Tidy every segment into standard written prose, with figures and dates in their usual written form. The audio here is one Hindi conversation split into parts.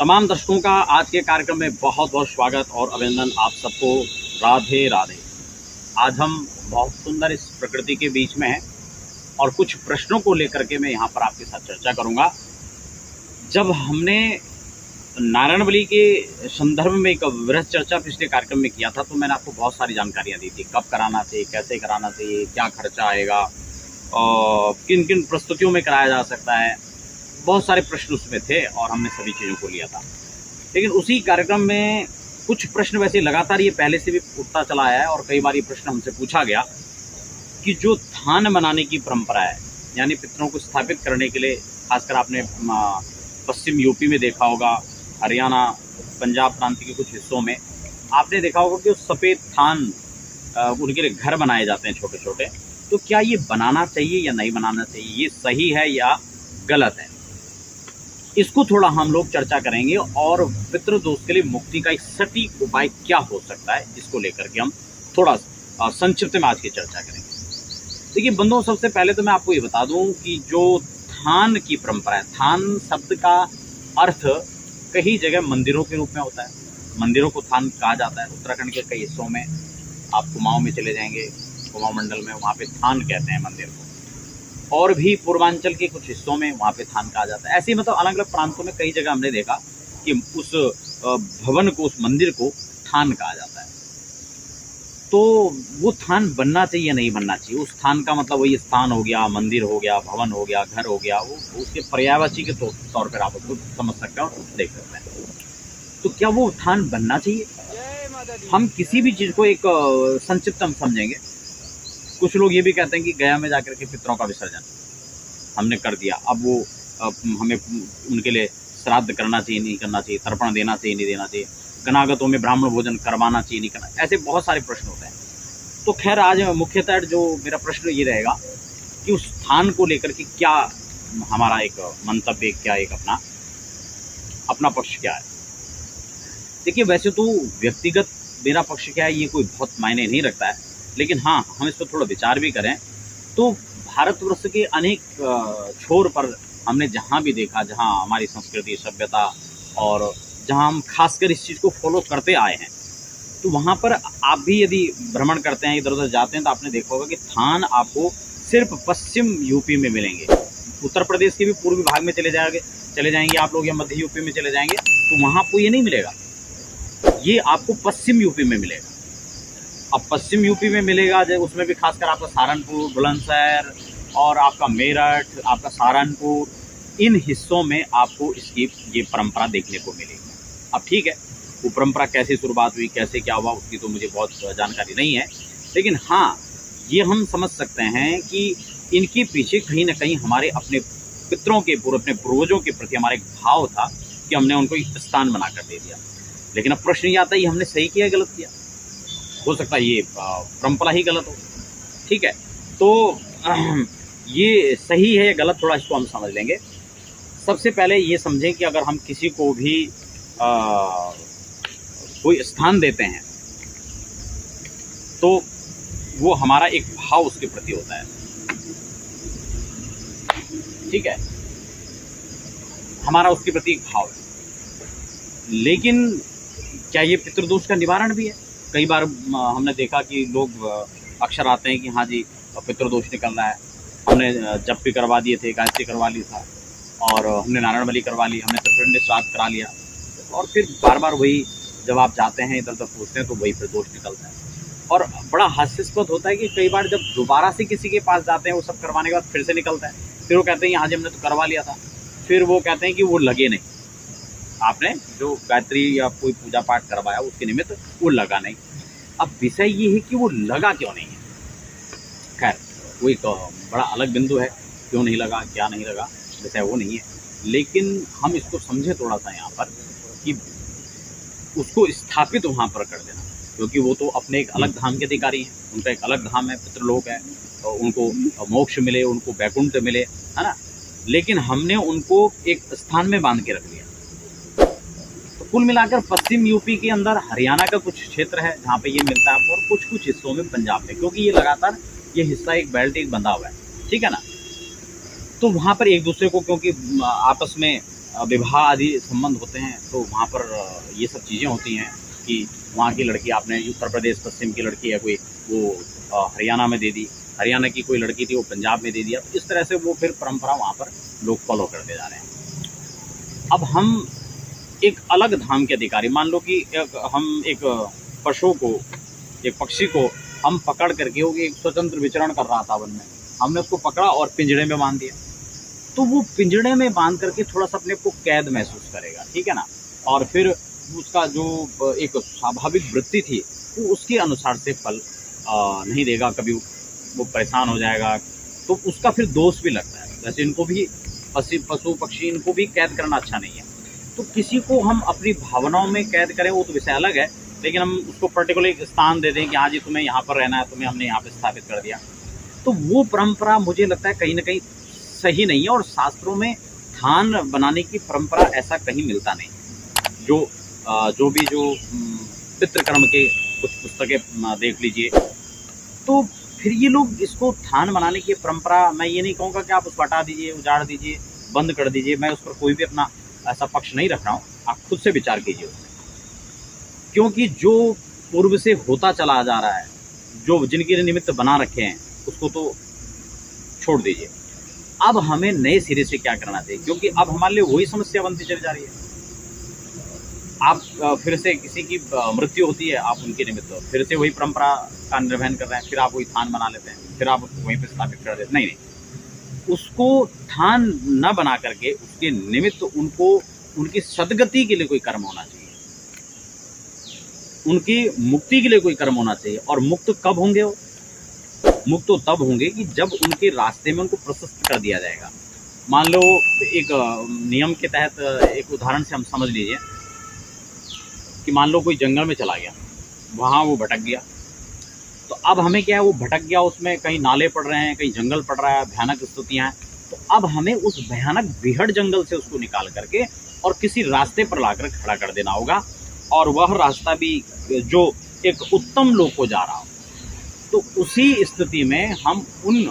तमाम दर्शकों का आज के कार्यक्रम में बहुत बहुत स्वागत और अभिनंदन। आप सबको राधे राधे। आज हम बहुत सुंदर इस प्रकृति के बीच में हैं और कुछ प्रश्नों को लेकर के मैं यहाँ पर आपके साथ चर्चा करूँगा। जब हमने नारायण बलि के संदर्भ में एक वृहद चर्चा पिछले कार्यक्रम में किया था तो मैंने आपको बहुत सारी जानकारियाँ दी थी। कब कराना चाहिए, कैसे कराना चाहिए, क्या खर्चा आएगा और किन किन प्रस्तुतियों में कराया जा सकता है। बहुत सारे प्रश्न उसमें थे और हमने सभी चीज़ों को लिया था। लेकिन उसी कार्यक्रम में कुछ प्रश्न वैसे लगातार ये पहले से भी उठता चला आया है और कई बार ये प्रश्न हमसे पूछा गया कि जो थान बनाने की परंपरा है, यानी पितरों को स्थापित करने के लिए, खासकर आपने पश्चिम यूपी में देखा होगा, हरियाणा, पंजाब प्रांत के कुछ हिस्सों में आपने देखा होगा कि सफ़ेद थान उनके लिए घर बनाए जाते हैं छोटे छोटे। तो क्या ये बनाना चाहिए या नहीं बनाना चाहिए, ये सही है या गलत है, इसको थोड़ा हम लोग चर्चा करेंगे। और पितृदोष के लिए मुक्ति का एक सटीक उपाय क्या हो सकता है, इसको लेकर के हम थोड़ा संक्षिप्त में आज की चर्चा करेंगे। देखिए बंधुओं, सबसे पहले तो मैं आपको ये बता दूं कि जो थान की परंपरा है, थान शब्द का अर्थ कई जगह मंदिरों के रूप में होता है। मंदिरों को थान कहा जाता है। उत्तराखंड के कई हिस्सों में, आप कुमाऊं में चले जाएंगे, कुमाऊं मंडल में, वहाँ पे थान कहते हैं मंदिर को। और भी पूर्वांचल के कुछ हिस्सों में वहाँ पे थान कहा जाता है। ऐसे ही मतलब अलग अलग प्रांतों में कई जगह हमने देखा कि उस भवन को, उस मंदिर को थान कहा जाता है। तो वो थान बनना चाहिए या नहीं बनना चाहिए, उस थान का मतलब वही स्थान हो गया, मंदिर हो गया, भवन हो गया, घर हो गया, वो उसके पर्यायवाची के तौर पर आप उसको समझ सकते हैं और देख सकते हैं। तो क्या वो थान बनना चाहिए? हम किसी भी चीज़ को एक संक्षिप्त हम समझेंगे। कुछ लोग ये भी कहते हैं कि गया में जाकर के पितरों का विसर्जन हमने कर दिया, अब वो हमें उनके लिए श्राद्ध करना चाहिए, नहीं करना चाहिए, तर्पण देना चाहिए, नहीं देना चाहिए, गणागतों में ब्राह्मण भोजन करवाना चाहिए, नहीं करना, ऐसे बहुत सारे प्रश्न होते हैं। तो खैर आज मुख्यतः जो मेरा प्रश्न ये रहेगा कि उस स्थान को लेकर के क्या हमारा एक मंतव्य, क्या एक अपना पक्ष क्या है। देखिए वैसे तो व्यक्तिगत मेरा पक्ष क्या है ये कोई बहुत मायने नहीं रखता है, लेकिन हाँ हम इस पर थोड़ा विचार भी करें तो भारतवर्ष के अनेक छोर पर हमने जहाँ भी देखा, जहाँ हमारी संस्कृति, सभ्यता और जहाँ हम खासकर इस चीज़ को फॉलो करते आए हैं, तो वहाँ पर आप भी यदि भ्रमण करते हैं, इधर उधर जाते हैं, तो आपने देखा होगा कि थान आपको सिर्फ पश्चिम यूपी में मिलेंगे। उत्तर प्रदेश के भी पूर्वी भाग में चले जाएंगे आप लोग, या मध्य यूपी में चले जाएंगे तो वहाँ आपको ये नहीं मिलेगा। ये आपको पश्चिम यूपी में मिलेगा। अब पश्चिम यूपी में मिलेगा, उसमें भी खासकर आपका सहारनपुर, बुलंदशहर और आपका मेरठ, आपका सहारनपुर, इन हिस्सों में आपको इसकी ये परंपरा देखने को मिलेगी। अब ठीक है, वो परंपरा कैसे शुरुआत हुई, कैसे क्या हुआ, उसकी तो मुझे बहुत जानकारी नहीं है, लेकिन हाँ ये हम समझ सकते हैं कि इनके पीछे कहीं ना कहीं हमारे अपने पितरों के, अपने पूर्वजों के प्रति हमारा एक भाव था कि हमने उनको एक स्थान बनाकर दे दिया। लेकिन अब प्रश्न ये आता है, ये हमने सही किया, गलत किया? हो सकता है ये परंपरा ही गलत हो। ठीक है, तो ये सही है या गलत, थोड़ा इसको हम समझ लेंगे। सबसे पहले ये समझें कि अगर हम किसी को भी कोई स्थान देते हैं तो वो हमारा एक भाव उसके प्रति होता है। ठीक है, हमारा उसके प्रति एक भाव है। लेकिन क्या ये पितृदोष का निवारण भी है? कई बार हमने देखा कि लोग अक्सर आते हैं कि हाँ जी पितृदोष निकल रहा है, हमने जप भी करवा दिए थे, गायत्री करवा ली था, और हमने नारायण बलि करवा ली, हमने त्रिपिंड श्राद्ध करा लिया, और फिर बार बार वही जब आप जाते हैं इधर उधर पूछते हैं तो वही फिर दोष निकलता है। और बड़ा हास्यास्पद होता है कि कई बार जब दोबारा से किसी के पास जाते हैं वो सब करवाने के बाद फिर से निकलता है। फिर वो कहते हैं हाँ जी हमने तो करवा लिया था, फिर वो कहते हैं कि वो लगे नहीं, आपने जो गायत्री या कोई पूजा पाठ करवाया उसके निमित्त वो लगा नहीं। अब विषय ये है कि वो लगा क्यों नहीं है। खैर वो एक बड़ा अलग बिंदु है, क्यों नहीं लगा, क्या नहीं लगा, विषय वो नहीं है। लेकिन हम इसको समझे थोड़ा सा यहाँ पर कि उसको स्थापित वहाँ पर कर देना, क्योंकि वो तो अपने एक अलग धाम के अधिकारी हैं, उनका एक अलग धाम है, पितृलोक है, तो उनको मोक्ष मिले, उनको वैकुंठ मिले, है ना। लेकिन हमने उनको एक स्थान में बांध के रख दिया। तो कुल मिलाकर पश्चिम यूपी के अंदर हरियाणा का कुछ क्षेत्र है जहाँ पे ये मिलता है आपको, और कुछ कुछ हिस्सों में पंजाब में, क्योंकि ये लगातार ये हिस्सा एक बेल्ट एक बंधा हुआ है, ठीक है ना। तो वहाँ पर एक दूसरे को, क्योंकि आपस में विवाह आदि संबंध होते हैं तो वहाँ पर ये सब चीज़ें होती हैं कि वहाँ की लड़की आपने उत्तर प्रदेश पश्चिम की लड़की है कोई, वो हरियाणा में दे दी, हरियाणा की कोई लड़की थी वो पंजाब में दे दिया। इस तरह से वो फिर परंपरा वहाँ पर लोग फॉलो करते जा रहे हैं। अब हम एक अलग धाम के अधिकारी, मान लो कि हम एक पशु को, एक पक्षी को हम पकड़ करके, वो एक स्वतंत्र विचरण कर रहा था वन में, हमने उसको पकड़ा और पिंजड़े में बांध दिया, तो वो पिंजड़े में बांध करके थोड़ा सा अपने को कैद महसूस करेगा, ठीक है ना। और फिर उसका जो एक स्वाभाविक वृत्ति थी वो उसके अनुसार से फल नहीं देगा, कभी वो परेशान हो जाएगा, तो उसका फिर दोष भी लगता है। वैसे इनको भी पशु पक्षी इनको भी कैद करना अच्छा नहीं है। तो किसी को हम अपनी भावनाओं में कैद करें वो तो विषय अलग है, लेकिन हम उसको पर्टिकुलर एक स्थान दे दें कि हाँ जी तुम्हें यहाँ पर रहना है, तुम्हें हमने यहाँ पर स्थापित कर दिया, तो वो परंपरा मुझे लगता है कहीं ना कहीं सही नहीं है। और शास्त्रों में थान बनाने की परंपरा ऐसा कहीं मिलता नहीं। जो पितृकर्म के कुछ पुस्तकें देख लीजिए, तो फिर ये लोग इसको थान बनाने की परंपरा, मैं ये नहीं कहूँगा कि आप उसको हटा दीजिए, उजाड़ दीजिए, बंद कर दीजिए, मैं उस पर कोई भी अपना ऐसा पक्ष नहीं रख रहा हूँ, आप खुद से विचार कीजिए उसमें। क्योंकि जो पूर्व से होता चला जा रहा है, जो जिनके निमित्त बना रखे हैं, उसको तो छोड़ दीजिए। अब हमें नए सिरे से क्या करना चाहिए, क्योंकि अब हमारे लिए वही समस्या बनती चली जा रही है। आप फिर से किसी की मृत्यु होती है, आप उनके निमित्त फिर से वही परंपरा का निर्वहन कर रहे हैं, फिर आप वही थान बना लेते हैं, फिर आप उसको वहीं पर स्थापित कर देते हैं। नहीं, उसको थान न बना करके उसके निमित्त उनको उनकी सदगति के लिए कोई कर्म होना चाहिए, उनकी मुक्ति के लिए कोई कर्म होना चाहिए। और मुक्त कब होंगे वो? मुक्त तो तब होंगे कि जब उनके रास्ते में उनको प्रशस्त कर दिया जाएगा। मान लो एक नियम के तहत, एक उदाहरण से हम समझ लीजिए कि मान लो कोई जंगल में चला गया, वहाँ वो भटक गया, तो अब हमें क्या है, वो भटक गया, उसमें कहीं नाले पड़ रहे हैं, कहीं जंगल पड़ रहा है, भयानक स्थितियाँ हैं, तो अब हमें उस भयानक बीहड़ जंगल से उसको निकाल करके और किसी रास्ते पर लाकर खड़ा कर देना होगा, और वह रास्ता भी जो एक उत्तम लोक को जा रहा हो। तो उसी स्थिति में हम उन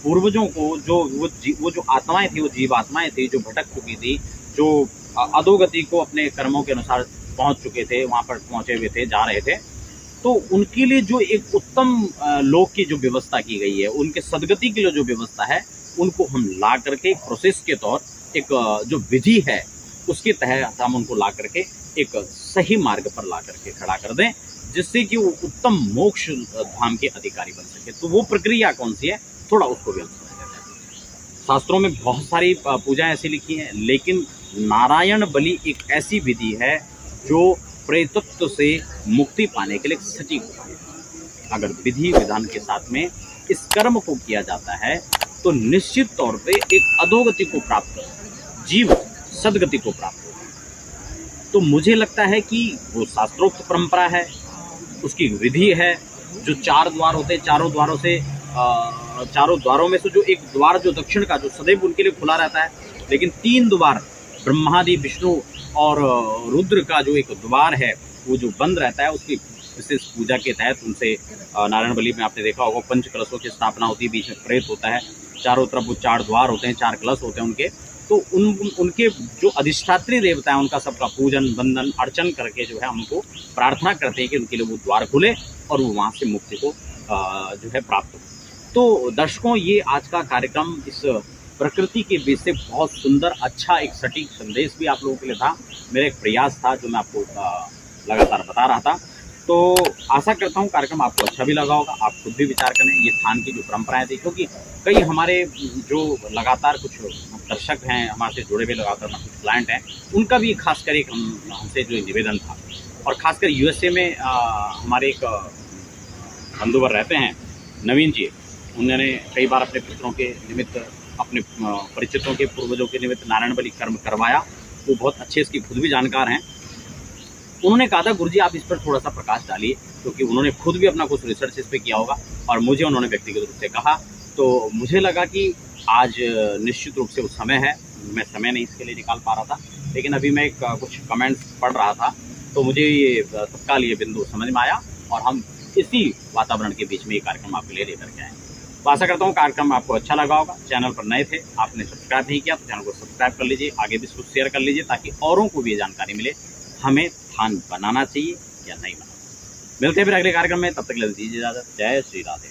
पूर्वजों को, जो वो जो आत्माएं थी, वो जीवात्माएं थी जो भटक चुकी थी, जो अधोगति को अपने कर्मों के अनुसार पहुंच चुके थे, वहां पर पहुंचे हुए थे, जा रहे थे, तो उनके लिए जो एक उत्तम लोक की जो व्यवस्था की गई है, उनके सदगति के लिए जो व्यवस्था है, उनको हम ला करके एक प्रोसेस के तौर, एक जो विधि है उसके तहत हम उनको ला करके एक सही मार्ग पर ला करके खड़ा कर दें, जिससे कि वो उत्तम मोक्ष धाम के अधिकारी बन सके। तो वो प्रक्रिया कौन सी है, थोड़ा उसको भी हम समझ लेते हैं। शास्त्रों में बहुत सारी पूजाएं ऐसी लिखी हैं, लेकिन नारायण बलि एक ऐसी विधि है जो प्रेतत्व से मुक्ति पाने के लिए सटीक उपाय है। अगर विधि विधान के साथ में इस कर्म को किया जाता है तो निश्चित तौर पे एक अधोगति को प्राप्त, जीव सदगति को प्राप्त होगा। तो मुझे लगता है कि वो शास्त्रोक्त परंपरा है, उसकी विधि है। जो 4 द्वार होते हैं, चारों द्वारों से चारों द्वारों में से जो एक द्वार जो दक्षिण का, जो सदैव उनके लिए खुला रहता है, लेकिन 3 द्वार ब्रह्मादि, विष्णु और रुद्र का जो एक द्वार है वो जो बंद रहता है, उसकी विशेष पूजा के तहत उनसे नारायण बलि में आपने देखा होगा 5 कलशों की स्थापना होती है, बीच में प्रेत होता है, चारों तरफ वो 4 द्वार होते हैं, 4 कलश होते हैं उनके। तो उनके जो अधिष्ठात्री देवता हैं उनका सबका पूजन वंदन अर्चन करके जो है हमको प्रार्थना करते हैं कि उनके लिए वो द्वार खुले और वो वहाँ से मुक्ति को जो है प्राप्त हो। तो दर्शकों, ये आज का कार्यक्रम इस प्रकृति के बीच से बहुत सुंदर, अच्छा एक सटीक संदेश भी आप लोगों के लिए था। मेरा एक प्रयास था जो मैं आपको लगातार बता रहा था। तो आशा करता हूँ कार्यक्रम आपको अच्छा भी लगा होगा, आप खुद भी विचार करें। ये थान की जो परंपराएं थी, क्योंकि कई हमारे जो लगातार कुछ दर्शक हैं, हमारे से जुड़े हुए लगातार कुछ क्लाइंट हैं, उनका भी खासकर एक हमसे जो निवेदन था, और खासकर यूएसए में हमारे एक बंधुवर रहते हैं, नवीन जी, उन्होंने कई बार अपने पुत्रों के निमित्त, अपने परिचितों के पूर्वजों के निमित्त नारायण बलि कर्म करवाया। वो बहुत अच्छे इसकी खुद भी जानकार हैं। उन्होंने कहा था, गुरुजी आप इस पर थोड़ा सा प्रकाश डालिए, क्योंकि उन्होंने खुद भी अपना कुछ रिसर्च इस पर किया होगा और मुझे उन्होंने व्यक्तिगत रूप से कहा। तो मुझे लगा कि आज निश्चित रूप से वो समय है, मैं समय नहीं इसके लिए निकाल पा रहा था, लेकिन अभी मैं कुछ कमेंट्स पढ़ रहा था तो मुझे ये तत्काल ये बिंदु समझ में आया और हम इसी वातावरण के बीच में ये कार्यक्रम आपके लिए लेकर के आए। तो आशा करता हूँ कार्यक्रम आपको अच्छा लगा होगा। चैनल पर नए थे, आपने सब्सक्राइब नहीं किया तो चैनल को सब्सक्राइब कर लीजिए, आगे भी इसको शेयर कर लीजिए ताकि औरों को भी ये जानकारी मिले हमें धान बनाना चाहिए या नहीं बनाना। मिलते हैं फिर अगले कार्यक्रम में, तब तक के लिए दीजिए इजाजत। जय श्री राधे।